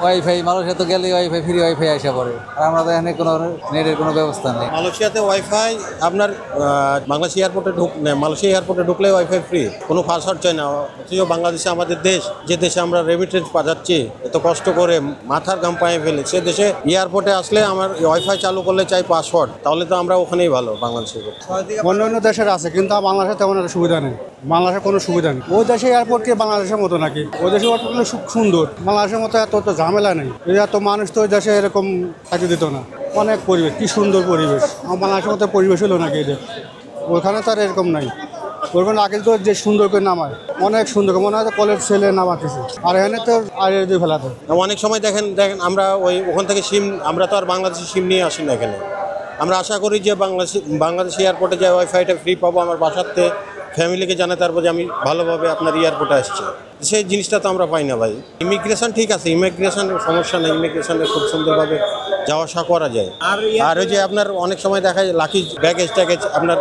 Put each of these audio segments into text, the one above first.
Wifi Malaysia তো গেলে wifi free wifi আসা পড়ে, আর আমাদের এখানে কোনো নেটের কোনো ব্যবস্থা নেই। মালয়েশিয়াতে ওয়াইফাই আপনার বাংলাদেশ এয়ারপোর্টে মালয়েশিয়া এয়ারপোর্টে ঢুকলে ওয়াইফাই ফ্রি, কোনো পাসওয়ার্ড চাই না। অথচ বাংলাদেশে আমাদের দেশ, যে দেশে আমরা রেমিটেন্স পাঠাচ্ছি এত কষ্ট করে মাথার ঘাম পায়ে ফেলে, সে দেশে এয়ারপোর্টে আসলে আমার ওয়াইফাই চালু করলে চাই পাসওয়ার্ড, তাহলে তো আমরা ওখানেই ভালো বাংলাদেশে। অন্য অন্য দেশের আছে, কিন্তু বাংলাদেশে তেমন একটা সুবিধা নেই। বাংলাদেশে কোনো সুবিধা নেই। ওই দেশে এয়ারপোর্ট কি বাংলাদেশের মতো নাকি? ওই দেশের এয়ারপোর্ট খুব সুন্দর, বাংলাদেশের মতো এত তো ঝামেলা নেই। এত মানুষ তো ওই দেশে এরকম থাকতে দিত না। অনেক পরিবেশ, কি সুন্দর পরিবেশ। আমার বাংলাদেশের মতো পরিবেশ হলো নাকি এদের? ওখানে তো আর এরকম নাই। ওখানে আগে তো যে সুন্দর করে নামায়, অনেক সুন্দর মনে হয় কলেজ ছেলে নামাতেছে, আর এখানে তো আর দিয়ে ফেলাতে। অনেক সময় দেখেন আমরা ওখান থেকে সিম, আমরা তো আর বাংলাদেশি সিম নিয়ে আসি না এখানে। আমরা আশা করি যে বাংলাদেশ এয়ারপোর্টে যে ওয়াইফাইটা ফ্রি পাবো, আমার বাসাতে ফ্যামিলিকে জানাতে পারবো যে আমি ভালোভাবে আপনার এয়ারপোর্টে আসছি। সেই জিনিসটা তো আমরা পাই না ভাই। ইমিগ্রেশন ঠিক আছে, ইমিগ্রেশনের সমস্যা নেই, ইমিগ্রেশনে খুব সুন্দরভাবে যাওয়া আসা করা যায়। আর ওই যে আপনার অনেক সময় দেখা যায় লাকি ব্যাগেজ ট্যাগেজ আপনার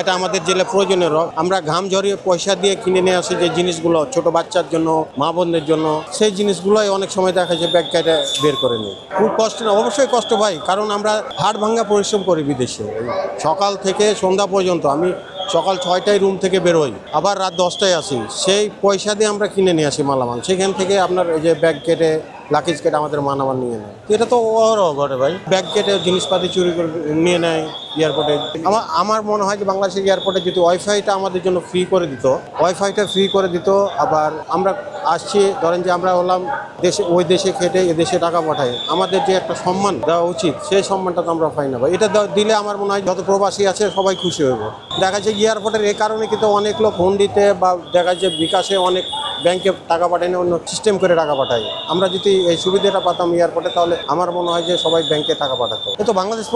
এটা আমাদের জেলে প্রয়োজনীয়। আমরা ঘাম ঝরিয়ে পয়সা দিয়ে কিনে নিয়ে আসি যে জিনিসগুলো ছোট বাচ্চার জন্য, মা বোনদের জন্য, সেই জিনিসগুলোই অনেক সময় দেখা যায় ব্যাগ কেটে বের করে নিই। খুব কষ্ট না, অবশ্যই কষ্ট ভাই, কারণ আমরা হাড় ভাঙা পরিশ্রম করি বিদেশে। সকাল থেকে সন্ধ্যা পর্যন্ত আমি সকাল 6টায় রুম থেকে বেরোই, আবার রাত 10টায় আসি। সেই পয়সা দিয়ে আমরা কিনে নিয়ে আসি মালামাল, সেখান থেকে আপনার এই যে ব্যাগ কেটে লাকিজ কেটে আমাদের মালামাল নিয়ে নেয়। এটা তো ওরও ঘটে ভাই, ব্যাগ কেটে জিনিসপাতি চুরি করে নিয়ে নেয় এয়ারপোর্টে। আমার মনে হয় যে বাংলাদেশের এয়ারপোর্টে যদি ওয়াইফাইটা আমাদের জন্য ফ্রি করে দিত, আবার আমরা আসছি, ধরেন যে আমরা হলাম দেশে, ওই দেশে খেটে এ দেশে টাকা পাঠাই, আমাদের যে একটা সম্মান দেওয়া উচিত, সেই সম্মানটা তো আমরা পাই না ভাই। এটা দিলে আমার মনে হয় যত প্রবাসী আছে সবাই খুশি হইব। দেখা যায় এয়ারপোর্টের এই কারণে কিন্তু অনেক লোক হুন্ডিতে বা দেখা যায় বিকাশে অনেক ব্যাংকে টাকা পাঠায় না, অন্য সিস্টেম করে টাকা পাঠায়। আমরা যদি এই সুবিধাটা পাতাম এয়ারপোর্টে, তাহলে আমার মনে হয় যে সবাই ব্যাংকে টাকা পাঠাতো। তো বাংলাদেশ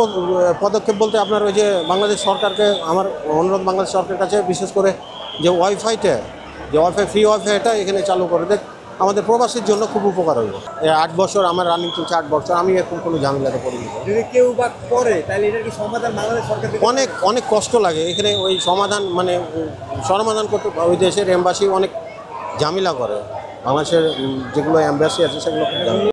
পদক্ষেপ বলতে আপনার ওই যে বাংলাদেশ সরকারকে আমার অনুরোধ, বাংলাদেশ সরকারের কাছে বিশেষ করে যে ওয়াইফাই ফ্রি ওয়াইফাইটা এখানে চালু করে দেখ, আমাদের প্রবাসীর জন্য খুব উপকার হইব। 8 বছর আমার রানিং চলছে, 8 বছর আমি এখন কোনো ঝামেলাতে পড়িনি। যদি কেউ বা করে তাহলে এটার কি সমাধান বাংলাদেশ সরকার অনেক কষ্ট লাগে এখানে ওই সমাধান করতে। ওই দেশের এম্বাসি অনেক ঝামেলা করে, বাংলাদেশের যেগুলো এম্বাসি আছে সেগুলো খুব ঝামেলা।